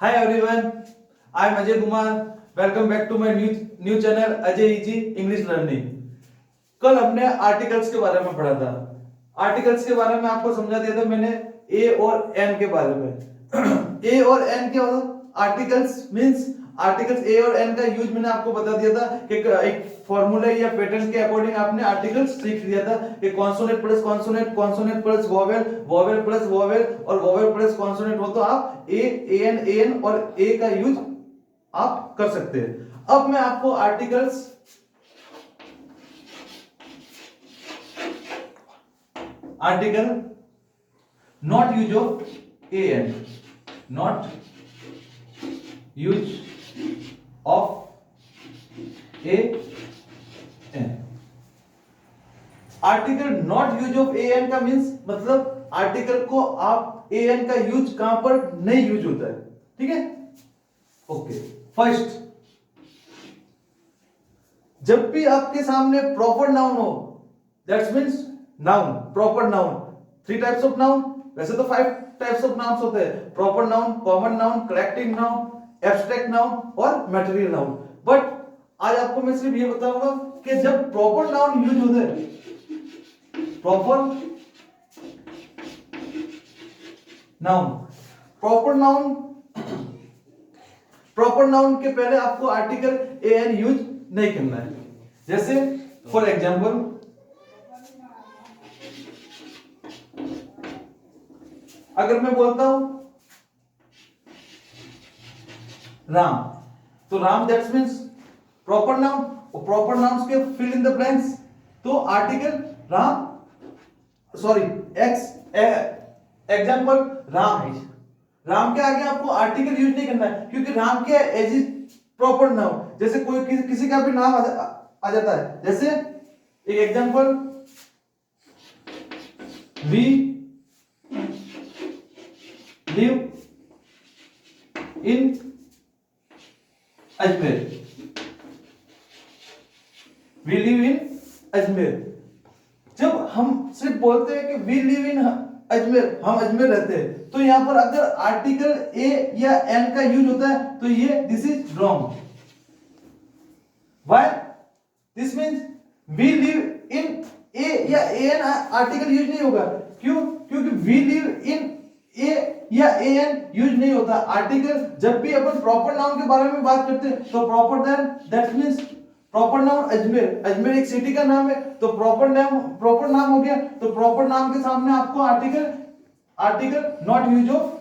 Hi everyone, I am Ajay Kumar. Welcome back to my new channel Ajay Easy English Learning. कल हमने articles के बारे में पढ़ा था। आर्टिकल्स के बारे में आपको समझा दिया था मैंने ए और एन के बारे में। ए और एन क्या होता है? आर्टिकल्स मींस आर्टिकल्स ए और एन का यूज मैंने आपको बता दिया था कि एक फॉर्मूला या पैटर्न के अकॉर्डिंग आपने आर्टिकल्स सीख लिया था कि consonant plus consonant, consonant plus vowel, vowel plus vowel और वोवेल प्लस कॉन्सोनेंट हो तो आप ए एन और ए का यूज आप कर सकते हैं। अब मैं आपको articles article not use of an, not use of an, article not use of an का मींस मतलब आर्टिकल को आप an का यूज कहां पर नहीं यूज होता है। ठीक है, ओके। फर्स्ट, जब भी आपके सामने प्रॉपर नाउन हो, that's means noun, proper noun, 3 types of noun, वैसे तो 5 टाइप्स ऑफ नाउन्स होते हैं, proper noun, common noun, correcting noun, abstract noun और मटेरियल नाउन। बट आज आपको मैं सिर्फ ये बताऊंगा कि जब प्रॉपर नाउन यूज होते हैं, प्रॉपर नाउन, प्रॉपर नाउन के पहले आपको आर्टिकल एन यूज नहीं करना है। जैसे फॉर एग्जांपल, अगर मैं बोलता हूं राम, तो Ram that's means proper noun, और प्रॉपर नाउन्स के फिल इन द ब्लैंक्स, तो article Ram, sorry example Ram, Ram के आगे आपको आर्टिकल यूज नहीं करना है क्योंकि राम क्या है, एज इज प्रॉपर नाउन। जैसे कोई किसी का भी नाम आ जाता है, जैसे एक example, we live in Ajmer, we live in Ajmer. जब हम सिर्फ बोलते हैं कि वी लिव इन अजमेर, हम अजमेर रहते हैं, तो यहां पर अगर आर्टिकल ए या एन का यूज होता है तो ये this is wrong. Why? This means we live in a या एन आर्टिकल यूज नहीं होगा। क्यों? क्योंकि वी लिव इन ए या एन यूज नहीं होता। आर्टिकल जब भी अपन प्रॉपर नाउन के बारे में बात करते हैं तो proper then that means proper noun Ajmer, Ajmer एक सिटी का नाम है, तो प्रॉपर नाम हो गया, तो प्रॉपर नाम के सामने आपको आर्टिकल नॉट यूज ऑफ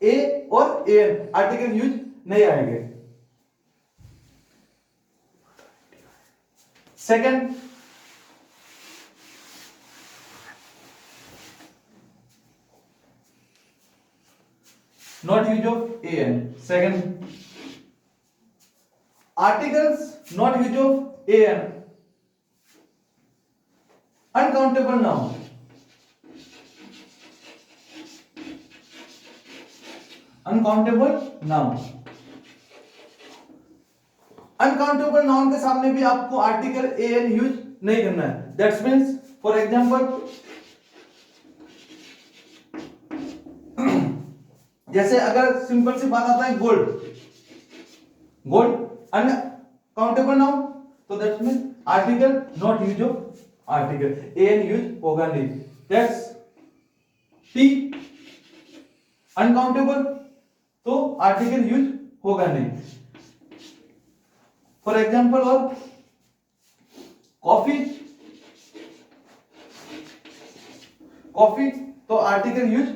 ए और एन आर्टिकल यूज नहीं आएंगे। Second, not use of an, second, articles not use of an, uncountable noun, uncountable noun, uncountable noun के सामने भी आपको आर्टिकल एन यूज नहीं करना है। दैट्स मींस फॉर एग्जांपल, जैसे अगर सिंपल सी बात आता है गोल्ड, गोल्ड अनकाउंटेबल नाउन, तो that's means article not use of, article an use होगा नहीं। दैट्स टी अनकाउंटेबल, तो आर्टिकल यूज होगा नहीं। फॉर एग्जांपल, और कॉफी, कॉफी तो आर्टिकल यूज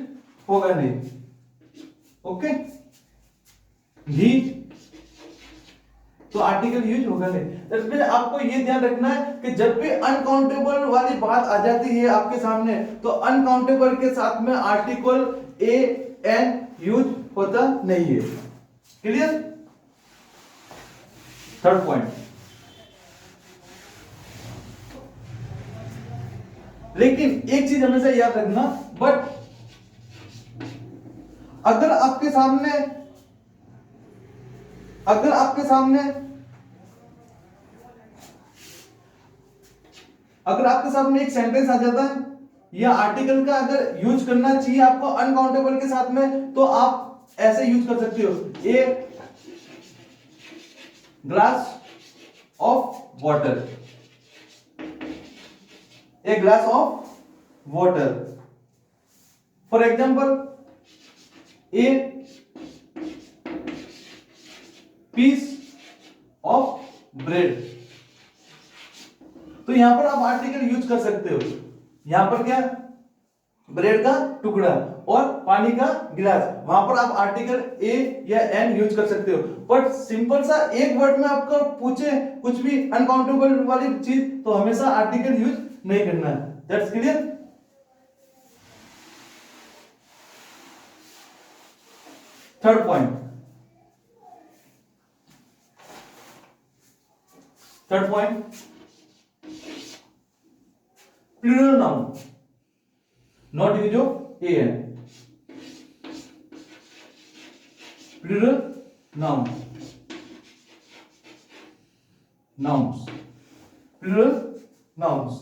होगा नहीं। ओके, घी तो आर्टिकल यूज होगा नहीं। इसमें आपको ये ध्यान रखना है कि जब भी अनकाउंटेबल वाली बात आ जाती है आपके सामने, तो अनकाउंटेबल के साथ में आर्टिकल ए एन यूज होता नहीं है। क्लियर? थर्ड पॉइंट, लेकिन एक चीज हमेशा याद रखना, बट अगर आपके सामने एक सेंटेंस आ जाता है या आर्टिकल का अगर यूज करना चाहिए आपको अनकाउंटेबल के साथ में, तो आप ऐसे यूज कर सकते हो, a glass of water, a glass of water. For example a piece of bread. तो यहां पर आप आर्टिकल यूज कर सकते हो। यहां पर क्या, ब्रेड का टुकड़ा और पानी का गिलास, वहां पर आप आर्टिकल ए या एन यूज कर सकते हो। बट सिंपल सा एक वर्ड में आपको पूछे कुछ भी अनकाउंटेबल वाली चीज, तो हमेशा आर्टिकल यूज नहीं करना है। That's clear. Third point, plural noun, not use of a an. Plural noun, nouns, plural nouns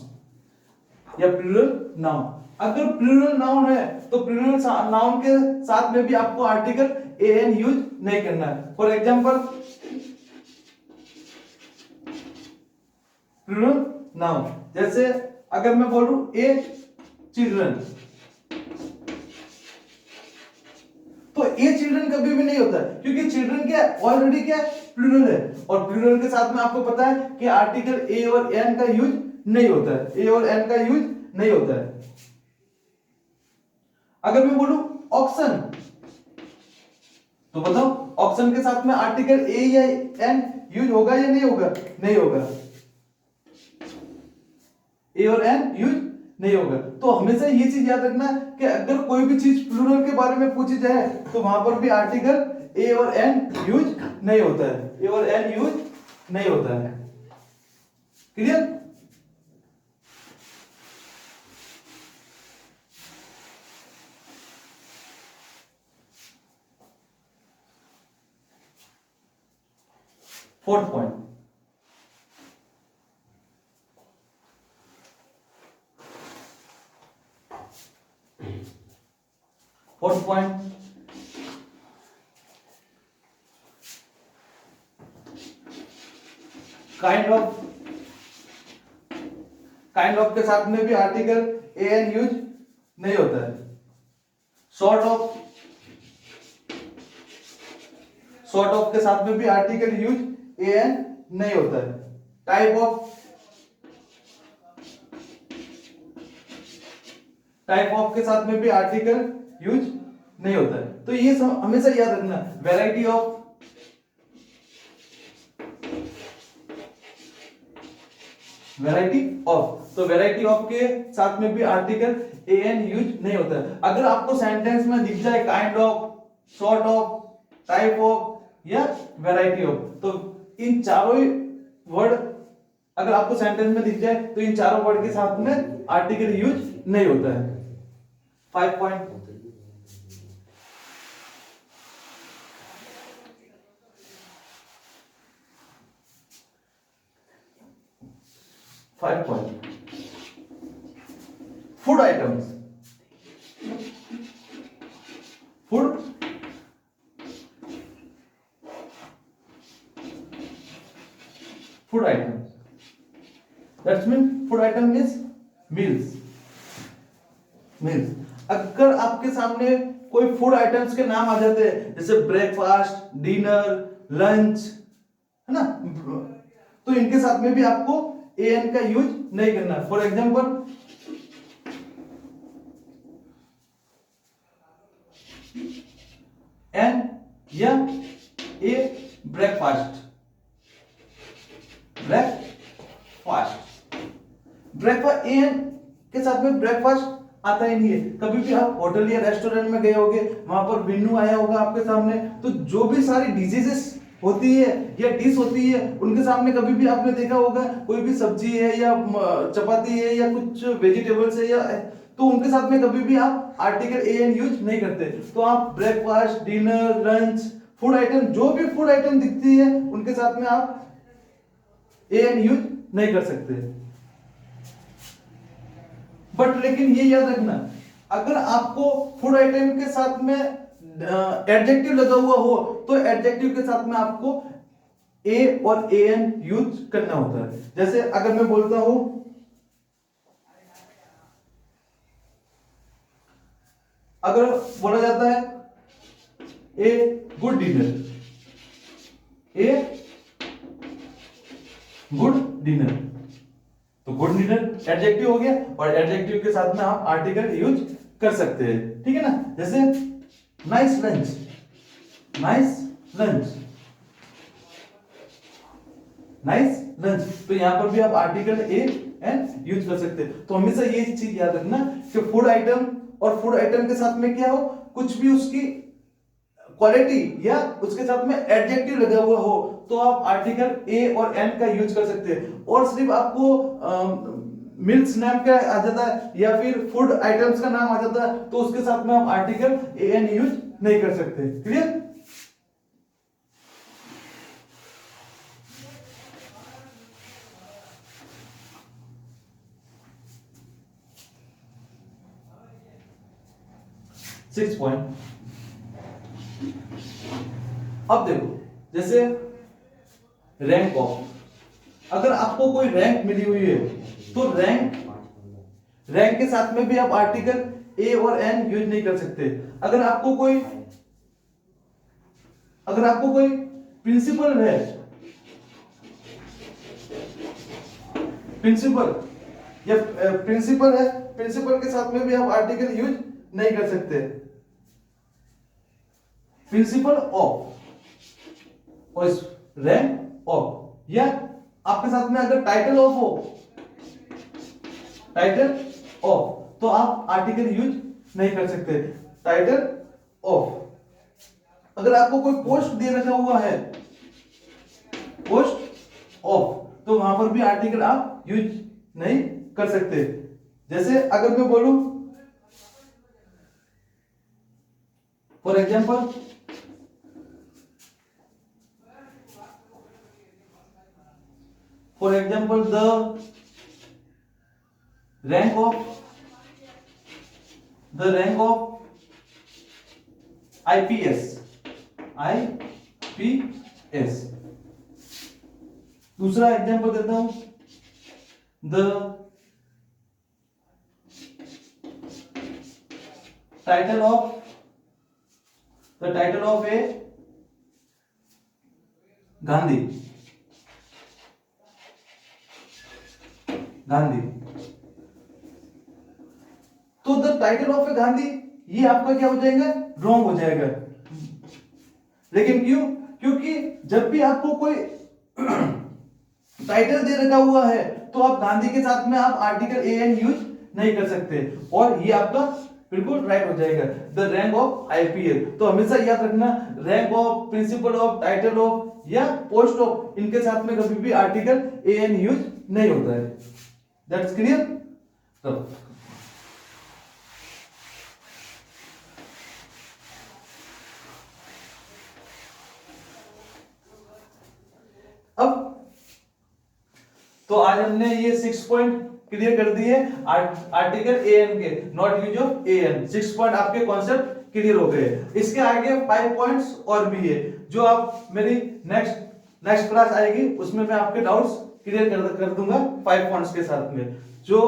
या प्लूरल नाउन। अगर प्लूरल नाउन है तो प्लूरल नाउन के साथ में भी आपको आर्टिकल ए एन यूज नहीं करना है। फॉर एग्जाम्पल प्लूरल नाउन, जैसे अगर मैं बोलूं ए चिल्ड्रन, तो ए चिल्ड्रन कभी भी नहीं होता है, क्योंकि चिल्ड्रन क्या ऑलरेडी क्या प्लूरल है, और प्लूरल के साथ में आपको पता है कि आर्टिकल ए और एन का यूज नहीं होता है, ए और एन का यूज नहीं होता है। अगर मैं बोलूं ऑक्शन, तो बताओ ऑक्शन के साथ में आर्टिकल ए या एन यूज होगा या नहीं होगा? नहीं होगा, ए और एन यूज नहीं होगा। तो हमेशा ये चीज याद रखना कि अगर कोई भी चीज प्लूरल के बारे में पूछी जाए तो वहां पर भी आर्टिकल ए और एन यूज नहीं होता है, ए और एन यूज नहीं होता है। Clear. Fourth point, kind of के साथ में भी आर्टिकल ए एन यूज नहीं होता है। सॉर्ट ऑफ के साथ में भी आर्टिकल यूज ए एन नहीं होता है। टाइप ऑफ के साथ में भी आर्टिकल यूज नहीं होता है। तो ये हमेशा याद रखना। वैरायटी ऑफ, तो वैरायटी ऑफ के साथ में भी आर्टिकल ए एन यूज नहीं होता है। अगर आपको सेंटेंस में दिख जाए kind of, sort of, type of या वैरायटी ऑफ, तो इन चारों वर्ड अगर आपको सेंटेंस में दिख जाए तो इन चारों वर्ड के साथ में आर्टिकल यूज नहीं होता है। 5 point, food items, food items, that's mean food item means meals. अगर आपके सामने कोई फूड आइटम्स के नाम आ जाते हैं, जैसे ब्रेकफास्ट, डिनर, लंच, है ना, तो इनके साथ में भी आपको ए एन का यूज नहीं करना। फॉर एग्जाम्पल एन या ए ब्रेकफास्ट, ब्रेकफास्ट ए एन के साथ में ब्रेकफास्ट आता ही नहीं है। कभी भी आप होटल या रेस्टोरेंट में गए होगे, वहां पर मेन्यू आया होगा आपके सामने, तो जो भी सारी डिजीजेस होती है या डिश होती है, उनके सामने कभी भी आपने देखा होगा कोई भी सब्जी है या चपाती है या कुछ वेजिटेबल्स है, या तो उनके साथ में कभी भी आप आर्टिकल ए एन यूज नहीं करते। तो आप breakfast, dinner, lunch, food item, जो भी फूड आइटम दिखती है उनके साथ में आप ए एन यूज नहीं कर सकते। बट लेकिन ये याद रखना, अगर आपको फूड आइटम के साथ में एडजेक्टिव लगा हुआ हो तो एडजेक्टिव के साथ में आपको ए और ए एन यूज करना होता है। जैसे अगर मैं बोलता हूं अगर बोला जाता है a good dinner, a good dinner, तो गुड डिनर एडजेक्टिव हो गया और एडजेक्टिव के साथ में आप आर्टिकल यूज कर सकते हैं, ठीक है ना। जैसे nice lunch, nice lunch, nice lunch, तो यहां पर भी आप आर्टिकल ए एन यूज कर सकते हैं। तो हमेशा ये चीज याद रखना कि फूड आइटम और फूड आइटम के साथ में क्या हो, कुछ भी उसकी क्वालिटी या उसके साथ में एडजेक्टिव लगा हुआ हो तो आप आर्टिकल ए और एन का यूज कर सकते हैं। और सिर्फ आपको मिल्क नेम का आ जाता है या फिर फूड आइटम्स का नाम आ जाता है तो उसके साथ में आप आर्टिकल ए एन यूज नहीं कर सकते। क्लियर? Six point. अब देखो, जैसे रैंक ऑफ, अगर आपको कोई रैंक मिली हुई है तो रैंक के साथ में भी आप आर्टिकल ए और एन यूज नहीं कर सकते। अगर आपको कोई प्रिंसिपल है, प्रिंसिपल है, प्रिंसिपल के साथ में भी आप आर्टिकल यूज नहीं कर सकते। प्रिंसिपल ऑफ और रैंक ऑफ, या आपके साथ में अगर टाइटल ऑफ हो, टाइटल ऑफ, तो आप आर्टिकल यूज नहीं कर सकते। Title of. अगर आपको कोई पोस्ट दे रखा हुआ है, पोस्ट ऑफ, तो वहां पर भी आर्टिकल आप यूज नहीं कर सकते। जैसे अगर मैं बोलूं for example the rank of IPS, दूसरा एग्जांपल देता हूं, द टाइटल ऑफ ए गांधी, तो द टाइटल ऑफ ए गांधी, ये आपका क्या हो जाएगा, रॉन्ग हो जाएगा। लेकिन क्यों? क्योंकि जब भी आपको कोई टाइटल दे रखा हुआ है तो आप गांधी के साथ में आप आर्टिकल ए एन यूज नहीं कर सकते और ये आपका बिल्कुल राइट हो जाएगा, द रैंक ऑफ आईपीएल। तो हमेशा याद रखना, rank of, principle of, title of या पोस्ट ऑफ, इनके साथ में कभी भी आर्टिकल ए एन यूज नहीं होता है। That's clear? तो अब तो आज हमने ये 6 पॉइंट क्लियर कर दिए आर्टिकल ए एन के, not use of a an. 6 point आपके कॉन्सेप्ट क्लियर हो गए। इसके आगे 5 पॉइंट्स और भी है जो आप मेरी नेक्स्ट क्लास आएगी उसमें मैं आपके डाउट्स क्लियर कर दूंगा 5 पॉइंट्स के साथ में। जो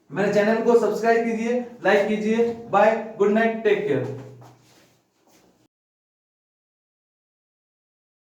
मेरे चैनल को सब्सक्राइब कीजिए, लाइक कीजिए। Bye, good night, take care.